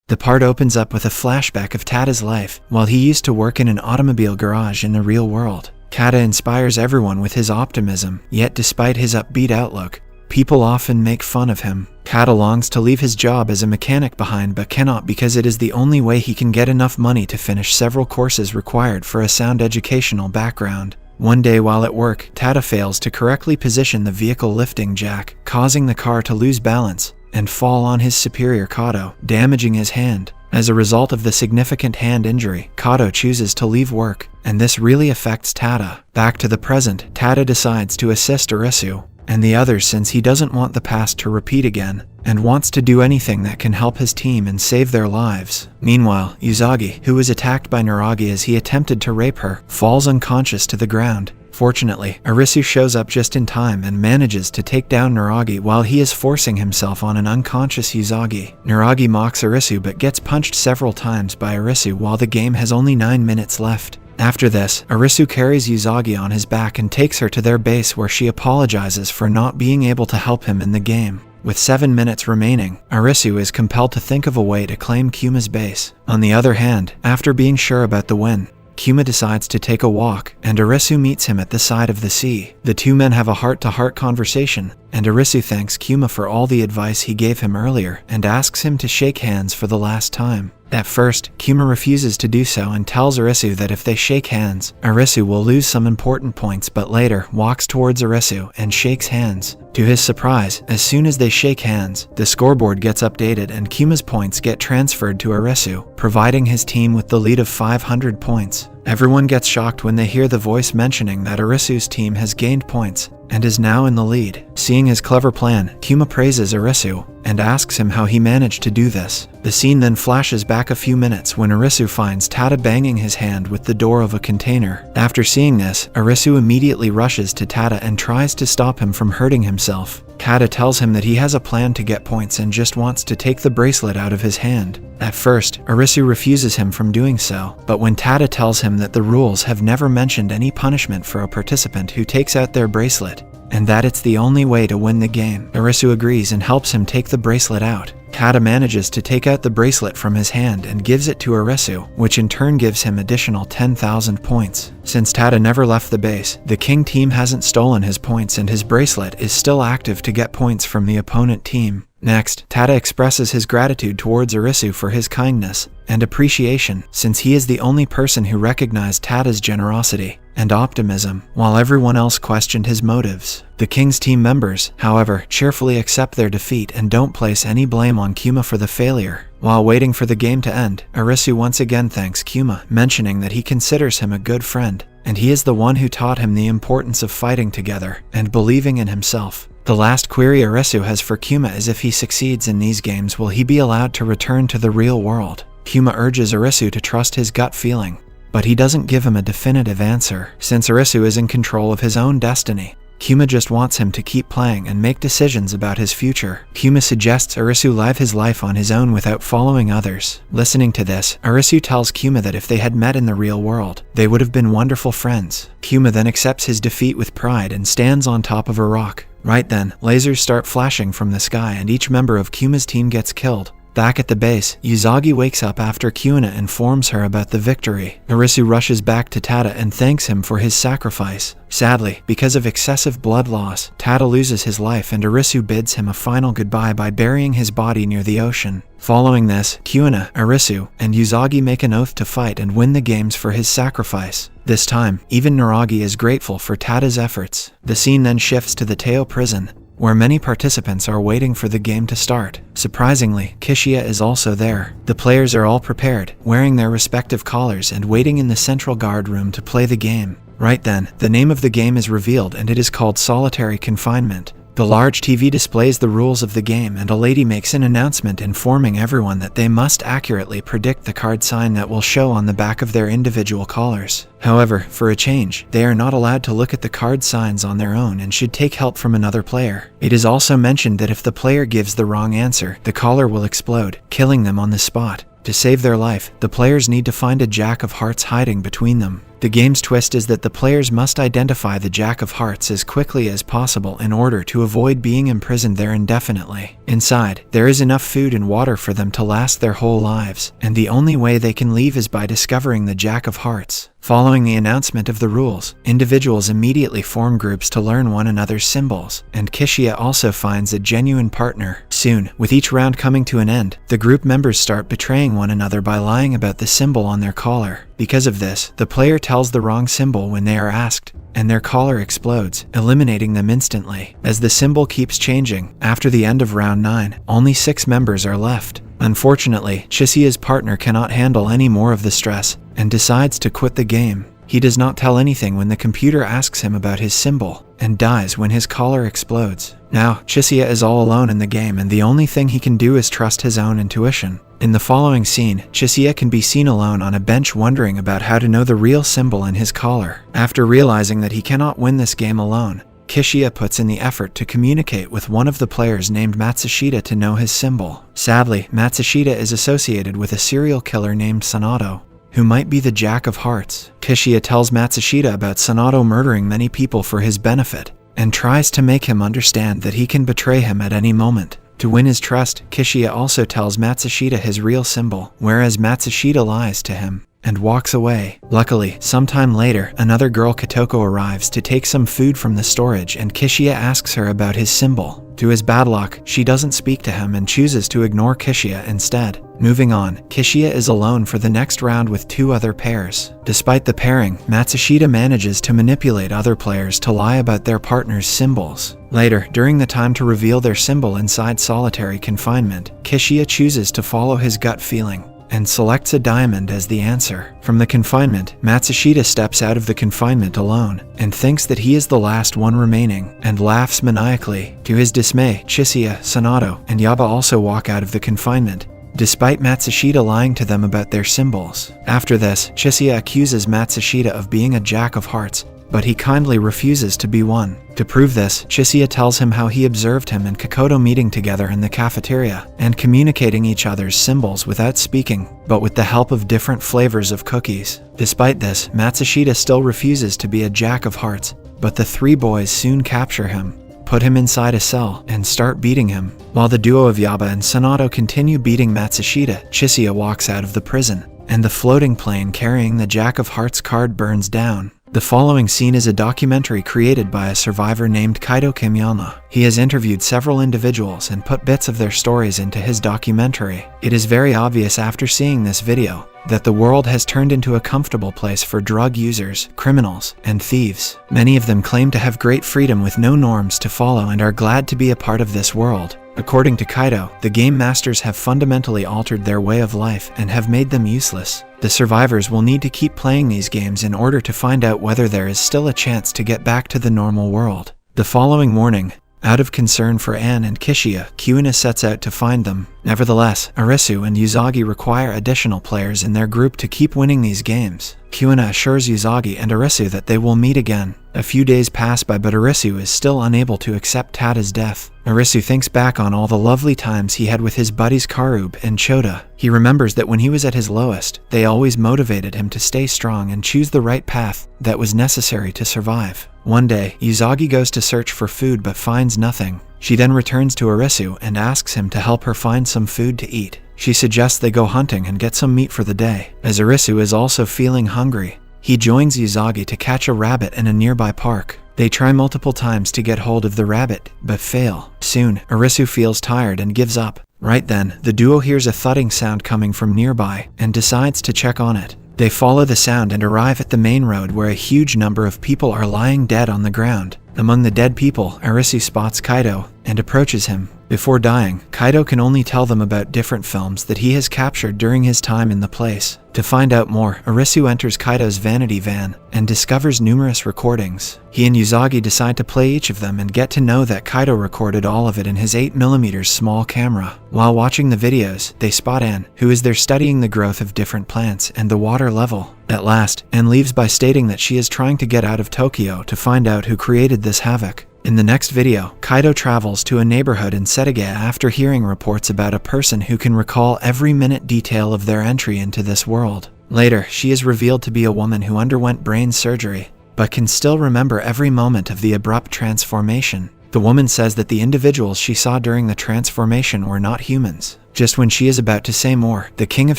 The part opens up with a flashback of Tada's life while he used to work in an automobile garage in the real world. Tada inspires everyone with his optimism, yet despite his upbeat outlook, people often make fun of him. Tada longs to leave his job as a mechanic behind but cannot because it is the only way he can get enough money to finish several courses required for a sound educational background. One day while at work, Tada fails to correctly position the vehicle lifting jack, causing the car to lose balance and fall on his superior Kato, damaging his hand. As a result of the significant hand injury, Kato chooses to leave work, and this really affects Tada. Back to the present, Tada decides to assist Arisu and the others since he doesn't want the past to repeat again, and wants to do anything that can help his team and save their lives. Meanwhile, Usagi, who was attacked by Naragi as he attempted to rape her, falls unconscious to the ground. Fortunately, Arisu shows up just in time and manages to take down Naragi while he is forcing himself on an unconscious Usagi. Naragi mocks Arisu but gets punched several times by Arisu while the game has only 9 minutes left. After this, Arisu carries Usagi on his back and takes her to their base where she apologizes for not being able to help him in the game. With 7 minutes remaining, Arisu is compelled to think of a way to claim Kuma's base. On the other hand, after being sure about the win, Kuma decides to take a walk, and Arisu meets him at the side of the sea. The two men have a heart-to-heart conversation, and Arisu thanks Kuma for all the advice he gave him earlier and asks him to shake hands for the last time. At first, Kuma refuses to do so and tells Arisu that if they shake hands, Arisu will lose some important points, but later walks towards Arisu and shakes hands. To his surprise, as soon as they shake hands, the scoreboard gets updated and Kuma's points get transferred to Arisu, providing his team with the lead of 500 points. Everyone gets shocked when they hear the voice mentioning that Arisu's team has gained points and is now in the lead. Seeing his clever plan, Kuma praises Arisu and asks him how he managed to do this. The scene then flashes back a few minutes when Arisu finds Tada banging his hand with the door of a container. After seeing this, Arisu immediately rushes to Tada and tries to stop him from hurting himself. Tada tells him that he has a plan to get points and just wants to take the bracelet out of his hand. At first, Arisu refuses him from doing so, but when Tada tells him that the rules have never mentioned any punishment for a participant who takes out their bracelet, and that it's the only way to win the game, Arisu agrees and helps him take the bracelet out. Tada manages to take out the bracelet from his hand and gives it to Arisu, which in turn gives him additional 10,000 points. Since Tada never left the base, the King team hasn't stolen his points and his bracelet is still active to get points from the opponent team. Next, Tada expresses his gratitude towards Arisu for his kindness and appreciation, since he is the only person who recognized Tada's generosity and optimism, while everyone else questioned his motives. The King's team members, however, cheerfully accept their defeat and don't place any blame on Kuma for the failure. While waiting for the game to end, Arisu once again thanks Kuma, mentioning that he considers him a good friend, and he is the one who taught him the importance of fighting together and believing in himself. The last query Arisu has for Kuma is if he succeeds in these games, will he be allowed to return to the real world? Kuma urges Arisu to trust his gut feeling, but he doesn't give him a definitive answer, since Arisu is in control of his own destiny. Kuma just wants him to keep playing and make decisions about his future. Kuma suggests Arisu live his life on his own without following others. Listening to this, Arisu tells Kuma that if they had met in the real world, they would have been wonderful friends. Kuma then accepts his defeat with pride and stands on top of a rock. Right then, lasers start flashing from the sky and each member of Kuma's team gets killed. Back at the base, Usagi wakes up after Kuna informs her about the victory. Arisu rushes back to Tada and thanks him for his sacrifice. Sadly, because of excessive blood loss, Tada loses his life and Arisu bids him a final goodbye by burying his body near the ocean. Following this, Kuna, Arisu, and Usagi make an oath to fight and win the games for his sacrifice. This time, even Naragi is grateful for Tada's efforts. The scene then shifts to the Teo prison, where many participants are waiting for the game to start. Surprisingly, Kishiya is also there. The players are all prepared, wearing their respective collars and waiting in the central guard room to play the game. Right then, the name of the game is revealed and it is called Solitary Confinement. The large TV displays the rules of the game and a lady makes an announcement informing everyone that they must accurately predict the card sign that will show on the back of their individual collars. However, for a change, they are not allowed to look at the card signs on their own and should take help from another player. It is also mentioned that if the player gives the wrong answer, the collar will explode, killing them on the spot. To save their life, the players need to find a Jack of Hearts hiding between them. The game's twist is that the players must identify the Jack of Hearts as quickly as possible in order to avoid being imprisoned there indefinitely. Inside, there is enough food and water for them to last their whole lives, and the only way they can leave is by discovering the Jack of Hearts. Following the announcement of the rules, individuals immediately form groups to learn one another's symbols, and Kishiya also finds a genuine partner. Soon, with each round coming to an end, the group members start betraying one another by lying about the symbol on their collar. Because of this, the player tells the wrong symbol when they are asked, and their collar explodes, eliminating them instantly. As the symbol keeps changing, after the end of round 9, only 6 members are left. Unfortunately, Kishiya's partner cannot handle any more of the stress, and decides to quit the game. He does not tell anything when the computer asks him about his symbol, and dies when his collar explodes. Now, Kishiya is all alone in the game, and the only thing he can do is trust his own intuition. In the following scene, Kishiya can be seen alone on a bench wondering about how to know the real symbol in his collar. After realizing that he cannot win this game alone, Kishiya puts in the effort to communicate with one of the players named Matsushita to know his symbol. Sadly, Matsushita is associated with a serial killer named Sanato, who might be the Jack of Hearts. Kishiya tells Matsushita about Sanato murdering many people for his benefit, and tries to make him understand that he can betray him at any moment. To win his trust, Kishiya also tells Matsushita his real symbol, whereas Matsushita lies to him and walks away. Luckily, sometime later, another girl, Kitoko, arrives to take some food from the storage, and Kishiya asks her about his symbol. To his bad luck, she doesn't speak to him and chooses to ignore Kishiya instead. Moving on, Kishiya is alone for the next round with 2 other pairs. Despite the pairing, Matsushita manages to manipulate other players to lie about their partner's symbols. Later, during the time to reveal their symbol inside solitary confinement, Kishiya chooses to follow his gut feeling and selects a diamond as the answer. From the confinement, Matsushita steps out of the confinement alone and thinks that he is the last one remaining, and laughs maniacally. To his dismay, Kishiya, Sanato, and Yaba also walk out of the confinement, despite Matsushita lying to them about their symbols. After this, Kishiya accuses Matsushita of being a Jack of Hearts, but he kindly refuses to be one. To prove this, Kishiya tells him how he observed him and Kikoto meeting together in the cafeteria and communicating each other's symbols without speaking, but with the help of different flavors of cookies. Despite this, Matsushita still refuses to be a Jack of Hearts, but the 3 boys soon capture him, put him inside a cell, and start beating him. While the duo of Yaba and Sanato continue beating Matsushita, Kishiya walks out of the prison, and the floating plane carrying the Jack of Hearts card burns down. The following scene is a documentary created by a survivor named Kaito Kimyama. He has interviewed several individuals and put bits of their stories into his documentary. It is very obvious after seeing this video that the world has turned into a comfortable place for drug users, criminals, and thieves. Many of them claim to have great freedom with no norms to follow and are glad to be a part of this world. According to Kaito, the game masters have fundamentally altered their way of life and have made them useless. The survivors will need to keep playing these games in order to find out whether there is still a chance to get back to the normal world. The following morning, out of concern for Anne and Kishiya, Kuina sets out to find them. Nevertheless, Arisu and Usagi require additional players in their group to keep winning these games. Kuina assures Usagi and Arisu that they will meet again. A few days pass by, but Arisu is still unable to accept Tada's death. Arisu thinks back on all the lovely times he had with his buddies Karub and Chota. He remembers that when he was at his lowest, they always motivated him to stay strong and choose the right path that was necessary to survive. One day, Usagi goes to search for food but finds nothing. She then returns to Arisu and asks him to help her find some food to eat. She suggests they go hunting and get some meat for the day. As Arisu is also feeling hungry, he joins Usagi to catch a rabbit in a nearby park. They try multiple times to get hold of the rabbit, but fail. Soon, Arisu feels tired and gives up. Right then, the duo hears a thudding sound coming from nearby and decides to check on it. They follow the sound and arrive at the main road where a huge number of people are lying dead on the ground. Among the dead people, Arisu spots Kaito and approaches him. Before dying, Kaito can only tell them about different films that he has captured during his time in the place. To find out more, Arisu enters Kaito's vanity van and discovers numerous recordings. He and Usagi decide to play each of them and get to know that Kaito recorded all of it in his 8mm small camera. While watching the videos, they spot Anne, who is there studying the growth of different plants and the water level. At last, Anne leaves by stating that she is trying to get out of Tokyo to find out who created this havoc. In the next video, Kaido travels to a neighborhood in Setagaya after hearing reports about a person who can recall every minute detail of their entry into this world. Later, she is revealed to be a woman who underwent brain surgery, but can still remember every moment of the abrupt transformation. The woman says that the individuals she saw during the transformation were not humans. Just when she is about to say more, the King of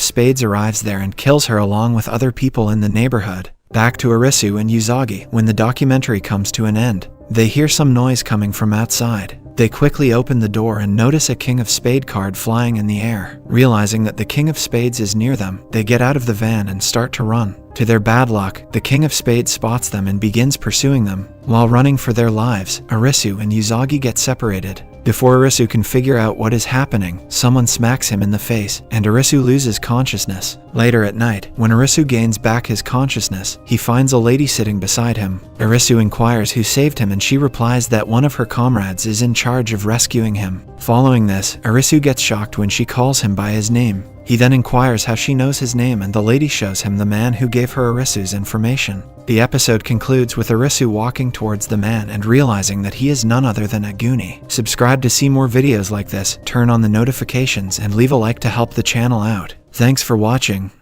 Spades arrives there and kills her along with other people in the neighborhood. Back to Arisu and Usagi. When the documentary comes to an end, they hear some noise coming from outside. They quickly open the door and notice a King of Spade card flying in the air. Realizing that the King of Spades is near them, they get out of the van and start to run. To their bad luck, the King of Spades spots them and begins pursuing them. While running for their lives, Arisu and Usagi get separated. Before Arisu can figure out what is happening, someone smacks him in the face, and Arisu loses consciousness. Later at night, when Arisu gains back his consciousness, he finds a lady sitting beside him. Arisu inquires who saved him, and she replies that one of her comrades is in charge of rescuing him. Following this, Arisu gets shocked when she calls him by his name. He then inquires how she knows his name, and the lady shows him the man who gave her Arisu's information. The episode concludes with Arisu walking towards the man and realizing that he is none other than Aguni. Subscribe to see more videos like this, turn on the notifications, and leave a like to help the channel out. Thanks for watching.